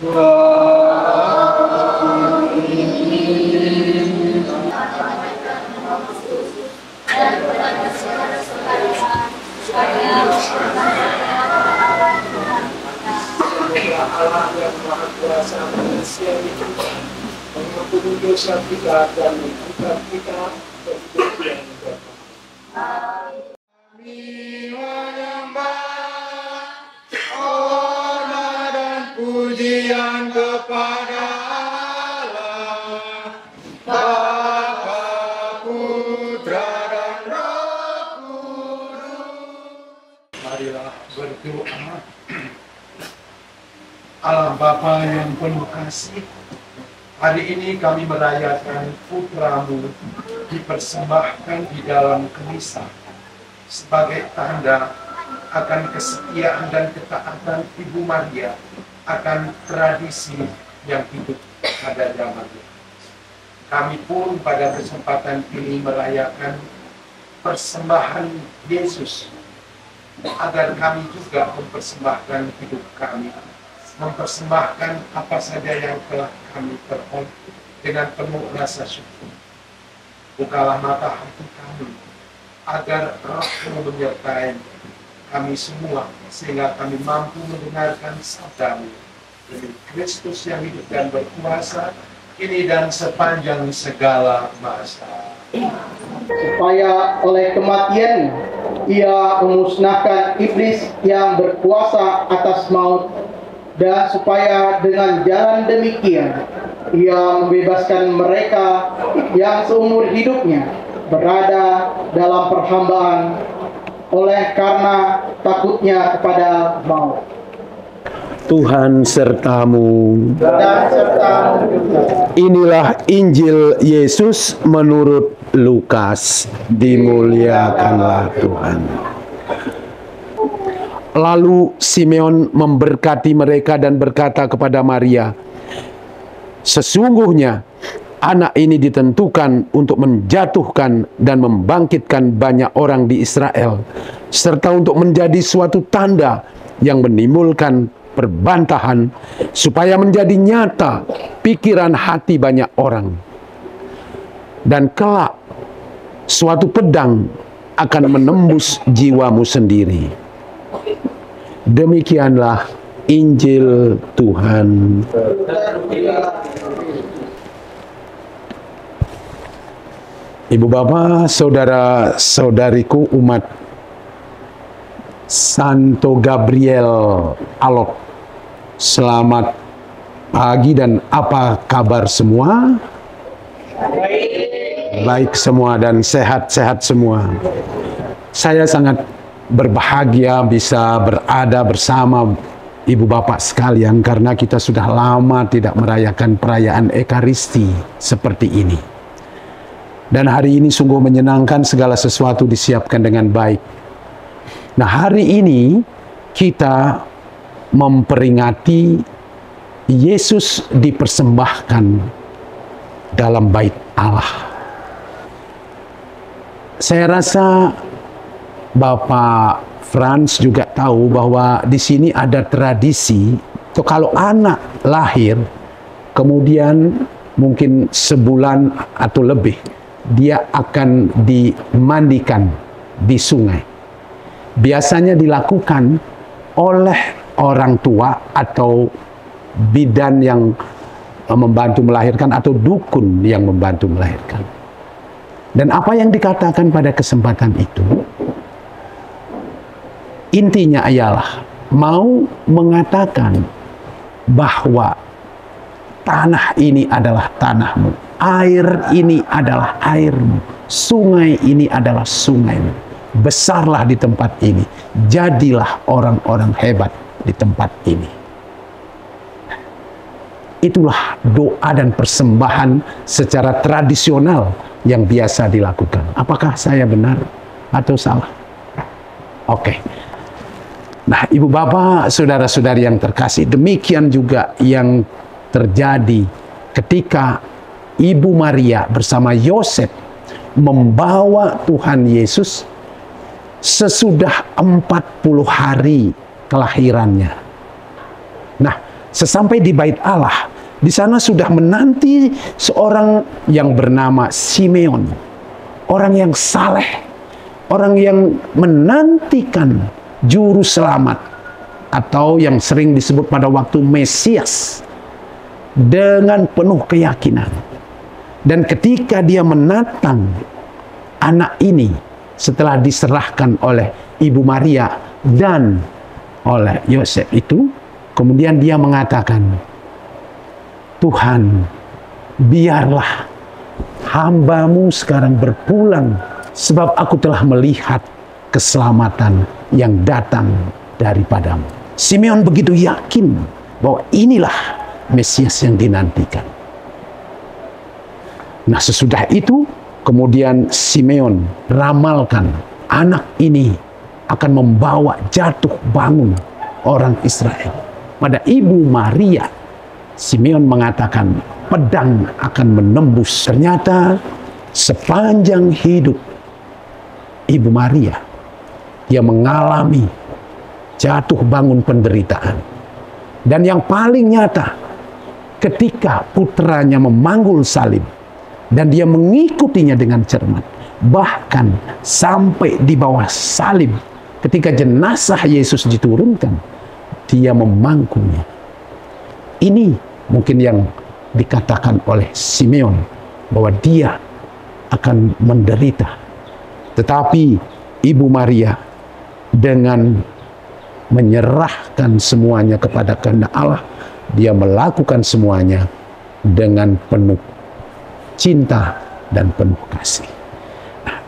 Allah yang Maha Kuasa manusia itu mengampuni dosa kita dan mengucap kita ke hidup yang kekal. Kami menyembah, hormat dan pujian kepada Allah, Bapa, Putra dan Roh Kudus. Marilah berdoa. Allah Bapa yang penuh kasih, hari ini kami merayakan Putra-Mu dipersembahkan di dalam gelisah sebagai tanda akan kesetiaan dan ketaatan Ibu Maria akan tradisi yang hidup pada zamannya. Kami pun pada kesempatan ini merayakan persembahan Yesus agar kami juga mempersembahkan hidup kami, mempersembahkan apa saja yang telah kami peroleh dengan penuh rasa syukur. Bukalah mata hati kami, agar Roh-Mu menyertai kami semua, sehingga kami mampu mendengarkan sabda-Mu demi Kristus yang hidup dan berkuasa, kini dan sepanjang segala masa. Supaya oleh kematian Ia memusnahkan iblis yang berkuasa atas maut, dan supaya dengan jalan demikian Ia membebaskan mereka yang seumur hidupnya berada dalam perhambaan oleh karena takutnya kepada maut. Tuhan sertamu. Dan serta Inilah Injil Yesus menurut Lukas. Dimuliakanlah Tuhan. Lalu Simeon memberkati mereka dan berkata kepada Maria, "Sesungguhnya anak ini ditentukan untuk menjatuhkan dan membangkitkan banyak orang di Israel, serta untuk menjadi suatu tanda yang menimbulkan perbantahan, supaya menjadi nyata pikiran hati banyak orang. Dan kelak suatu pedang akan menembus jiwamu sendiri." Demikianlah Injil Tuhan. Ibu bapak, saudara-saudariku umat Santo Gabriel Alot, selamat pagi dan apa kabar semua? Baik semua dan sehat-sehat semua. Saya sangat berbahagia bisa berada bersama ibu bapak sekalian karena kita sudah lama tidak merayakan perayaan Ekaristi seperti ini. Dan hari ini sungguh menyenangkan, segala sesuatu disiapkan dengan baik. Nah, hari ini kita memperingati Yesus dipersembahkan dalam bait Allah. Saya rasa Bapak Franz juga tahu bahwa di sini ada tradisi, tuh kalau anak lahir, kemudian mungkin sebulan atau lebih, dia akan dimandikan di sungai. Biasanya dilakukan oleh orang tua atau bidan yang membantu melahirkan atau dukun yang membantu melahirkan. Dan apa yang dikatakan pada kesempatan itu, intinya ialah mau mengatakan bahwa tanah ini adalah tanahmu, air ini adalah airmu, sungai ini adalah sungaimu. Besarlah di tempat ini, jadilah orang-orang hebat di tempat ini. Itulah doa dan persembahan secara tradisional yang biasa dilakukan. Apakah saya benar atau salah? Oke. Nah, ibu bapak, saudara-saudari yang terkasih, demikian juga yang terjadi ketika Ibu Maria bersama Yosef membawa Tuhan Yesus sesudah 40 hari kelahirannya. Nah, Sesampai di bait Allah, di sana sudah menanti seorang yang bernama Simeon. Orang yang saleh, orang yang menantikan juru selamat, atau yang sering disebut pada waktu Mesias, dengan penuh keyakinan. Dan ketika dia menatang anak ini setelah diserahkan oleh Ibu Maria dan oleh Yosef itu, kemudian dia mengatakan, Tuhan, biarlah hamba-Mu sekarang berpulang, sebab aku telah melihat keselamatan yang datang daripada-Mu. Simeon begitu yakin bahwa inilah Mesias yang dinantikan. Nah, sesudah itu kemudian Simeon ramalkan anak ini akan membawa jatuh bangun orang Israel. Pada Ibu Maria, Simeon mengatakan pedang akan menembus. Ternyata sepanjang hidup Ibu Maria, dia mengalami jatuh bangun penderitaan. Dan yang paling nyata, ketika putranya memanggul salib dan dia mengikutinya dengan cermat, bahkan sampai di bawah salib, ketika jenazah Yesus diturunkan, dia memangkunya. Ini mungkin yang dikatakan oleh Simeon, bahwa dia akan menderita. Tetapi Ibu Maria dengan menyerahkan semuanya kepada kehendak Allah, dia melakukan semuanya dengan penuh cinta dan penuh kasih. Nah,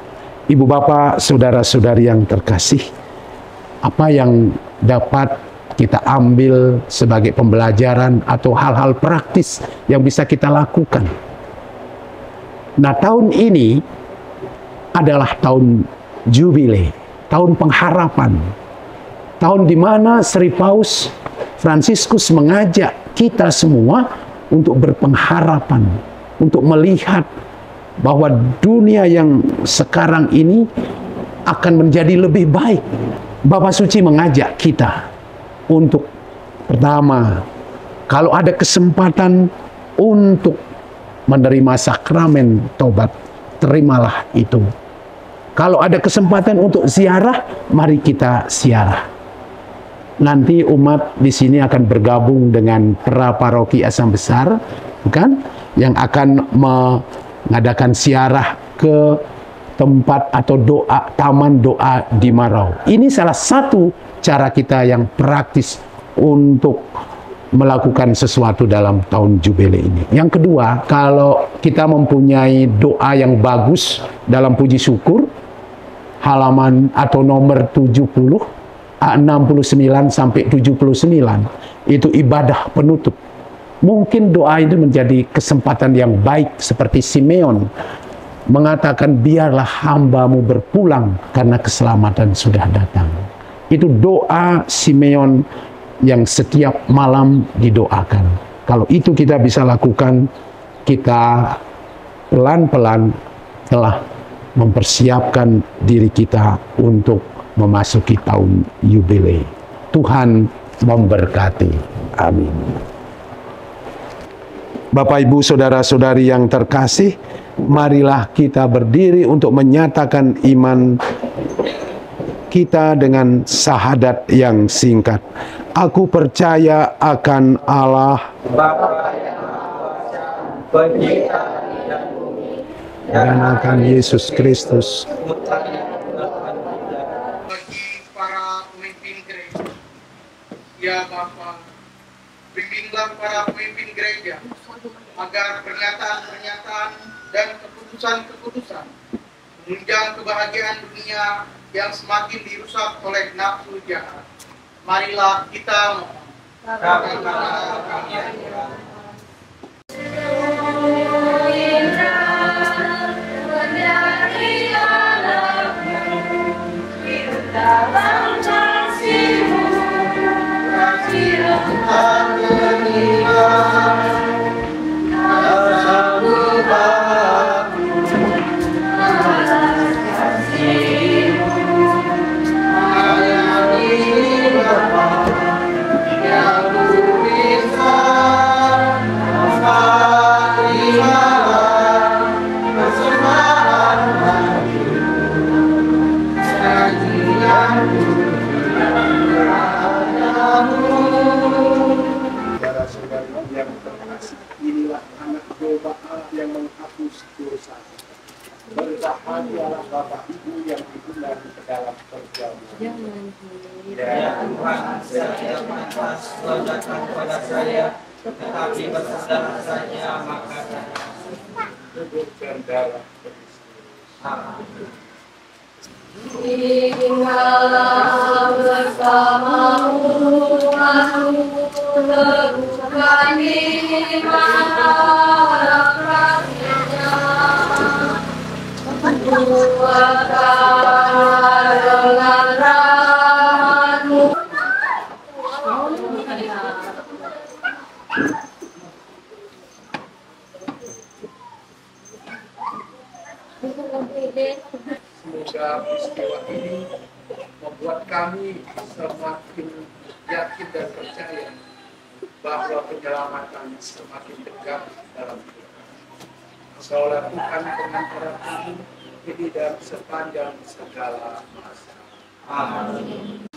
Ibu bapak, saudara-saudari yang terkasih, apa yang dapat kita ambil sebagai pembelajaran atau hal-hal praktis yang bisa kita lakukan? Nah, tahun ini adalah tahun Jubile, tahun pengharapan, tahun di mana Sri Paus Fransiskus mengajak kita semua untuk berpengharapan, untuk melihat bahwa dunia yang sekarang ini akan menjadi lebih baik. Bapak Suci mengajak kita untuk, pertama, kalau ada kesempatan untuk menerima sakramen tobat, terimalah itu. Kalau ada kesempatan untuk ziarah, mari kita ziarah. Nanti umat di sini akan bergabung dengan pra-paroki Asam Besar, bukan? Yang akan mengadakan ziarah ke tempat atau doa, taman doa di Marau. Ini salah satu cara kita yang praktis untuk melakukan sesuatu dalam tahun Jubile ini. Yang kedua, kalau kita mempunyai doa yang bagus dalam puji syukur, halaman atau nomor 69 sampai 79, itu ibadah penutup. Mungkin doa itu menjadi kesempatan yang baik, seperti Simeon mengatakan, biarlah hamba-Mu berpulang karena keselamatan sudah datang. Itu doa Simeon yang setiap malam didoakan. Kalau itu kita bisa lakukan, kita pelan-pelan telah mempersiapkan diri kita untuk memasuki tahun Yubile. Tuhan memberkati. Amin. Bapak, Ibu, saudara-saudari yang terkasih, marilah kita berdiri untuk menyatakan iman kita dengan syahadat yang singkat. Aku percaya akan Allah, Bapa yang Maha Esa, Pencipta langit dan bumi, dan akan Yesus Kristus, bagi para pemimpin gereja. Ya Bapa, bimbinglah para pemimpin gereja agar pernyataan-pernyataan dan keputusan-keputusan menunjang kebahagiaan dunia yang semakin dirusak oleh nafsu jahat. Marilah kita mohon. Yang saya tidak pantas Tuhan datang kepada saya, tetapi bersaudara saja maka saya tubuh dan darah Kristus. amin. Tinggallah bersamamu, aku teguhkan iman harap kasihnya. Kuatkanlah dengan rahmat-Mu. Semoga peristiwa ini membuat kami semakin yakin dan percaya bahwa penyelamatan semakin dekat dalam hidup kami. Kau lakukan pengantaran kami ini dan sepanjang segala masa. Amin.